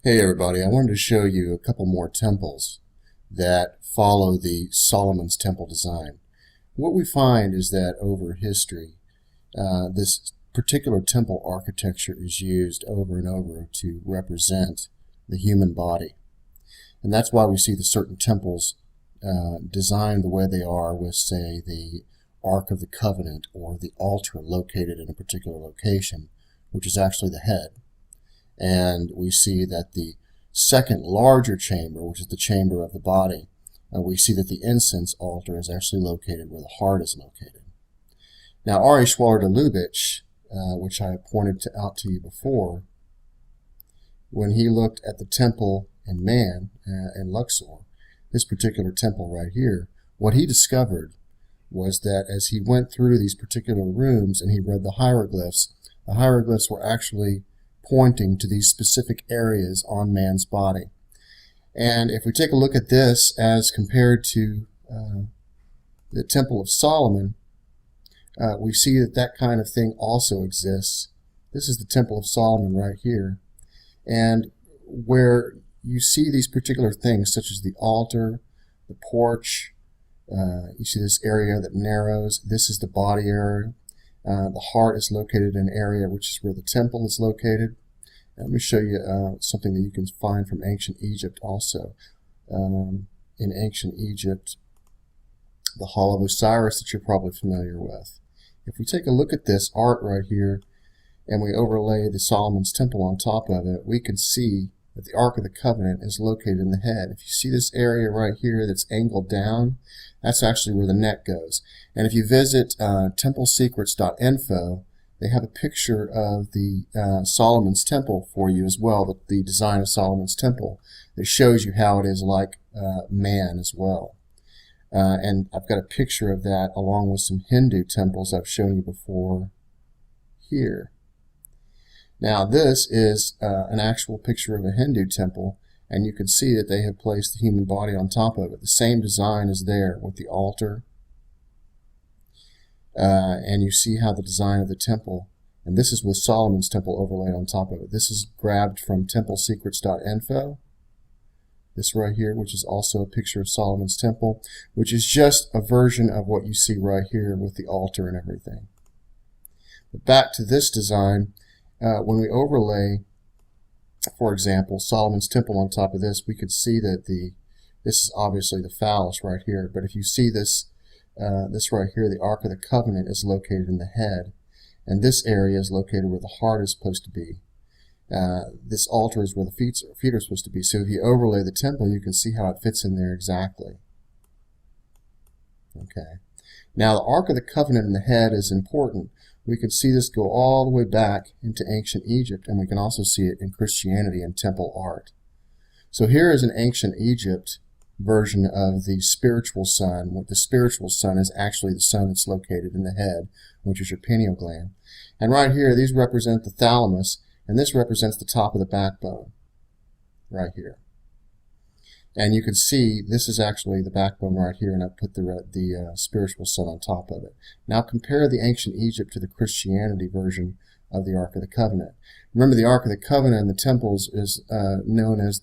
Hey everybody, I wanted to show you a couple more temples that follow the Solomon's temple design. What we find is that over history, this particular temple architecture is used over and over to represent the human body. And that's why we see the certain temples designed the way they are with, say, the Ark of the Covenant or the altar located in a particular location, which is actually the head. And we see that the second larger chamber, which is the chamber of the body, we see that the incense altar is actually located where the heart is located. Now, Ari Schwaller de Lubitsch, which I pointed out to you before, when he looked at the temple in Man in Luxor, this particular temple right here, what he discovered was that as he went through these particular rooms and he read the hieroglyphs were actually pointing to these specific areas on man's body. And if we take a look at this as compared to the Temple of Solomon, we see that that kind of thing also exists. This is the Temple of Solomon right here. And where you see these particular things, such as the altar, the porch, you see this area that narrows. This is the body area. The heart is located in an area which is where the temple is located. Let me show you something that you can find from ancient Egypt also. In ancient Egypt, the Hall of Osiris that you're probably familiar with. If we take a look at this art right here and we overlay the Solomon's temple on top of it, we can see that the Ark of the Covenant is located in the head. If you see this area right here that's angled down, that's actually where the neck goes. And if you visit templesecrets.info, they have a picture of the Solomon's temple for you as well, the design of Solomon's temple, that shows you how it is like man as well. And I've got a picture of that along with some Hindu temples I've shown you before here. Now this is an actual picture of a Hindu temple, and you can see that they have placed the human body on top of it. The same design is there with the altar. And you see how the design of the temple, and this is with Solomon's temple overlaid on top of it. This is grabbed from templesecrets.info. This right here, which is also a picture of Solomon's temple, which is just a version of what you see right here with the altar and everything. But back to this design, when we overlay, for example, Solomon's temple on top of this, we could see that this is obviously the phallus right here. But if you see this right here, the Ark of the Covenant is located in the head, and this area is located where the heart is supposed to be. This altar is where the feet are supposed to be. So if you overlay the temple, you can see how it fits in there exactly. Okay. Now the Ark of the Covenant in the head is important. We can see this go all the way back into ancient Egypt, and we can also see it in Christianity and temple art. So here is an ancient Egypt version of the spiritual sun. What the spiritual sun is actually the sun that's located in the head, which is your pineal gland. And right here, these represent the thalamus, and this represents the top of the backbone, right here. And you can see this is actually the backbone right here, and I put the spiritual sun on top of it. Now compare the ancient Egypt to the Christianity version of the Ark of the Covenant. Remember, the Ark of the Covenant in the temples is known as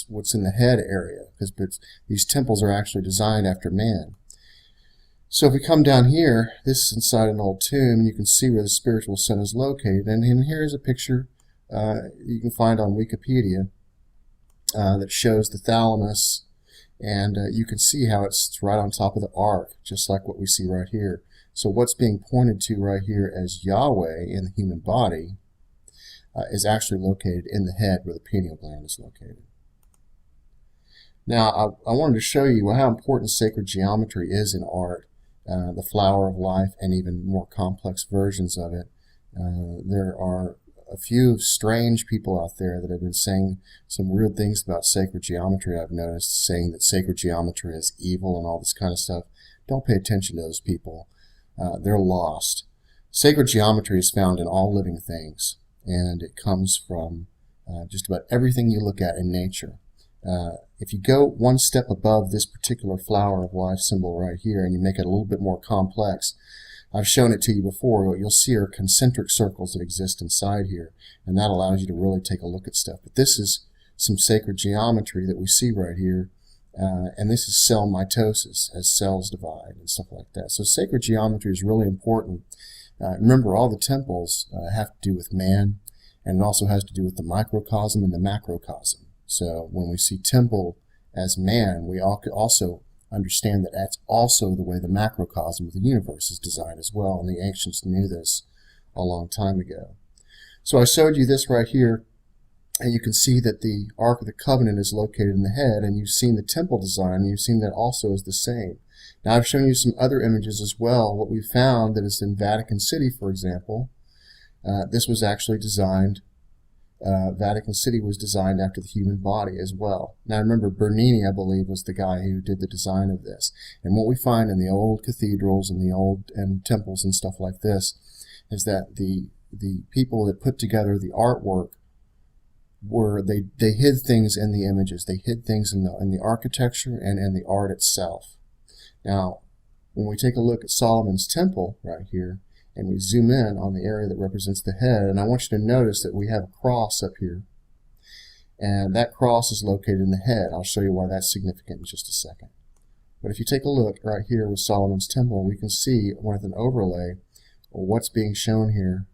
what's in the head area, because these temples are actually designed after man. So if we come down here, this is inside an old tomb, and you can see where the spiritual sun is located. And here's a picture you can find on Wikipedia that shows the thalamus, and you can see how it's right on top of the ark, just like what we see right here. So what's being pointed to right here as Yahweh in the human body is actually located in the head where the pineal gland is located. Now I wanted to show you how important sacred geometry is in art, the flower of life, and even more complex versions of it. There are a few strange people out there that have been saying some weird things about sacred geometry, I've noticed, saying that sacred geometry is evil and all this kind of stuff. Don't pay attention to those people. They're lost. Sacred geometry is found in all living things, and it comes from just about everything you look at in nature. If you go one step above this particular flower of life symbol right here and you make it a little bit more complex, I've shown it to you before. What you'll see are concentric circles that exist inside here, and that allows you to really take a look at stuff. But this is some sacred geometry that we see right here. And this is cell mitosis, as cells divide and stuff like that. So sacred geometry is really important. Remember, all the temples have to do with man, and it also has to do with the microcosm and the macrocosm. So when we see temple as man, we also understand that that's also the way the macrocosm of the universe is designed as well, and the ancients knew this a long time ago. So I showed you this right here, and you can see that the Ark of the Covenant is located in the head, and you've seen the temple design, and you've seen that also is the same. Now I've shown you some other images as well. What we found that is in Vatican City, for example, this was actually designed, Vatican City was designed after the human body as well. Now remember, Bernini, I believe, was the guy who did the design of this. And what we find in the old cathedrals and the old temples and stuff like this is that the people that put together the artwork they hid things in the images. They hid things in the architecture and in the art itself. Now, when we take a look at Solomon's temple right here, and we zoom in on the area that represents the head, and I want you to notice that we have a cross up here, and that cross is located in the head. I'll show you why that's significant in just a second. But if you take a look right here with Solomon's temple, we can see with an overlay what's being shown here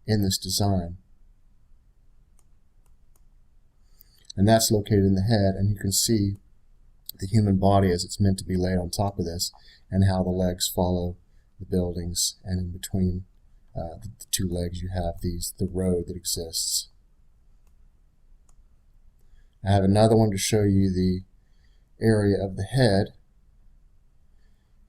in this design. And that's located in the head, and you can see the human body as it's meant to be laid on top of this, and how the legs follow the buildings, and in between the two legs you have the road that exists. I have another one to show you the area of the head,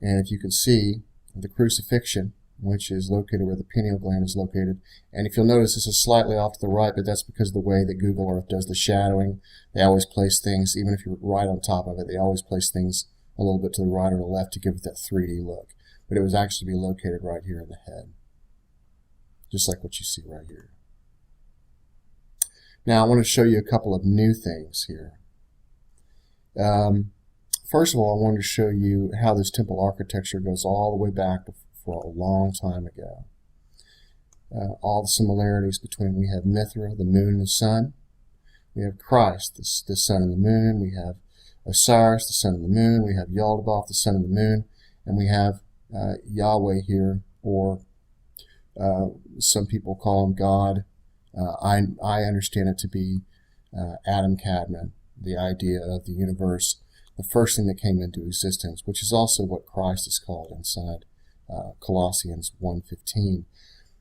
and if you can see the crucifixion, which is located where the pineal gland is located. And if you'll notice, this is slightly off to the right, but that's because of the way that Google Earth does the shadowing. They always place things, even if you're right on top of it, they always place things a little bit to the right or the left to give it that 3D look. But it was actually be located right here in the head, just like what you see right here. Now I want to show you a couple of new things here. First of all, I wanted to show you how this temple architecture goes all the way back for a long time ago. All the similarities between, we have Mithra, the moon and the sun. We have Christ, the sun and the moon. We have Osiris, the sun and the moon. We have Yaldabaoth, the sun and the moon. And we have Yahweh here, or some people call him God. I understand it to be Adam Kadmon, the idea of the universe, the first thing that came into existence, which is also what Christ is called inside Colossians 1:15.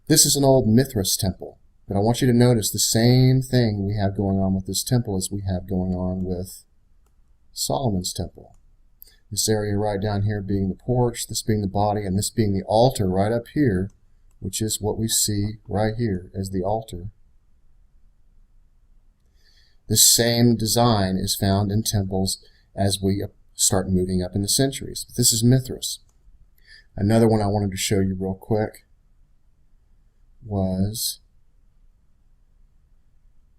This is an old Mithras temple, but I want you to notice the same thing we have going on with this temple as we have going on with Solomon's temple. This area right down here being the porch, this being the body, and this being the altar right up here, which is what we see right here as the altar. This same design is found in temples as we start moving up in the centuries. This is Mithras. Another one I wanted to show you real quick was,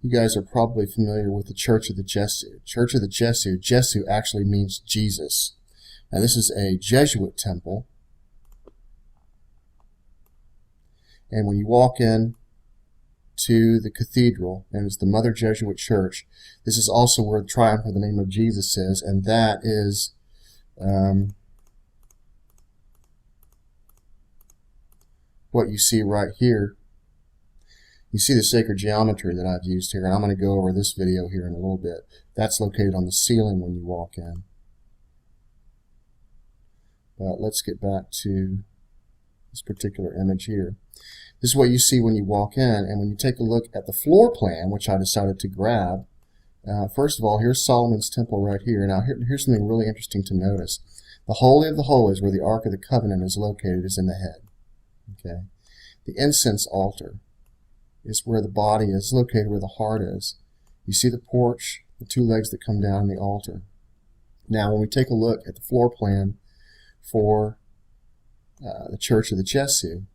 you guys are probably familiar with the Church of the Gesù. Church of the Gesù. Gesù actually means Jesus. Now this is a Jesuit temple. And when you walk in to the cathedral, and it's the Mother Jesuit Church, this is also where the triumph of the name of Jesus is, and that is what you see right here. You see the sacred geometry that I've used here, and I'm going to go over this video here in a little bit. That's located on the ceiling when you walk in. But let's get back to this particular image here. This is what you see when you walk in, and when you take a look at the floor plan, which I decided to grab, first of all, here's Solomon's temple right here. Now here's something really interesting to notice. The Holy of the Holies, where the Ark of the Covenant is located, is in the head. Okay. The incense altar is where the body is located, where the heart is. You see the porch, the two legs that come down the altar. Now when we take a look at the floor plan for the Church of the Gesù,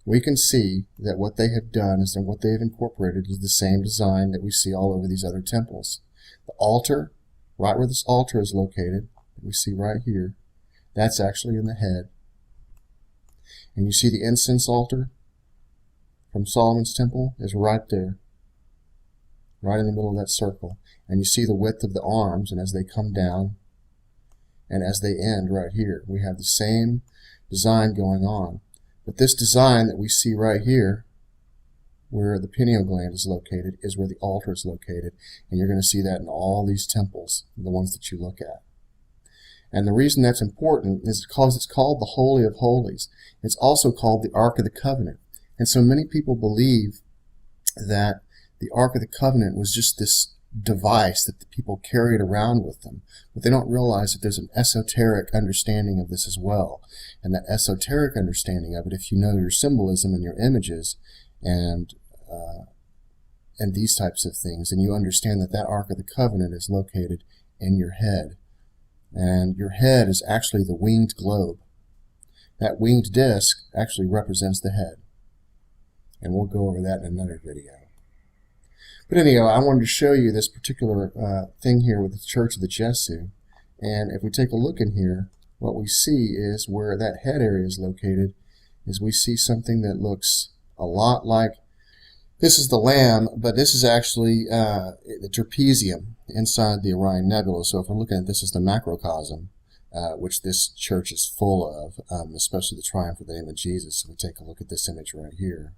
we can see that what they have done is that what they have incorporated is the same design that we see all over these other temples. The altar, right where this altar is located, that we see right here, that's actually in the head. And you see the incense altar from Solomon's temple is right there. right in the middle of that circle. And you see the width of the arms, and as they come down and as they end right here, we have the same design going on. But this design that we see right here, where the pineal gland is located, is where the altar is located. And you're going to see that in all these temples, the ones that you look at. And the reason that's important is because it's called the Holy of Holies. It's also called the Ark of the Covenant. And so many people believe that the Ark of the Covenant was just this device that the people carried around with them. But they don't realize that there's an esoteric understanding of this as well. And that esoteric understanding of it, if you know your symbolism and your images and these types of things, and you understand that that Ark of the Covenant is located in your head. And your head is actually the winged globe. That winged disc actually represents the head. And we'll go over that in another video. But anyhow, I wanted to show you this particular thing here with the Church of the Gesù. And if we take a look in here, what we see is where that head area is located, is we see something that looks a lot like, this is the lamb, but this is actually the trapezium inside the Orion Nebula. So if we're looking at this as the macrocosm, which this church is full of, especially the triumph of the name of Jesus. So we take a look at this image right here.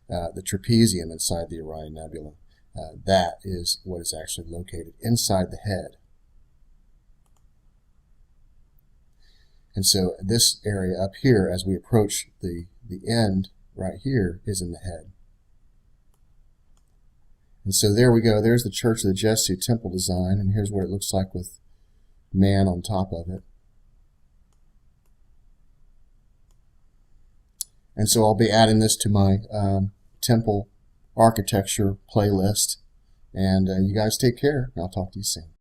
The trapezium inside the Orion Nebula, that is what is actually located inside the head. And so this area up here, as we approach the end right here, is in the head. And so there we go. There's the Church of the Gesù temple design, and here's what it looks like with man on top of it. And so I'll be adding this to my temple architecture playlist. And you guys take care. I'll talk to you soon.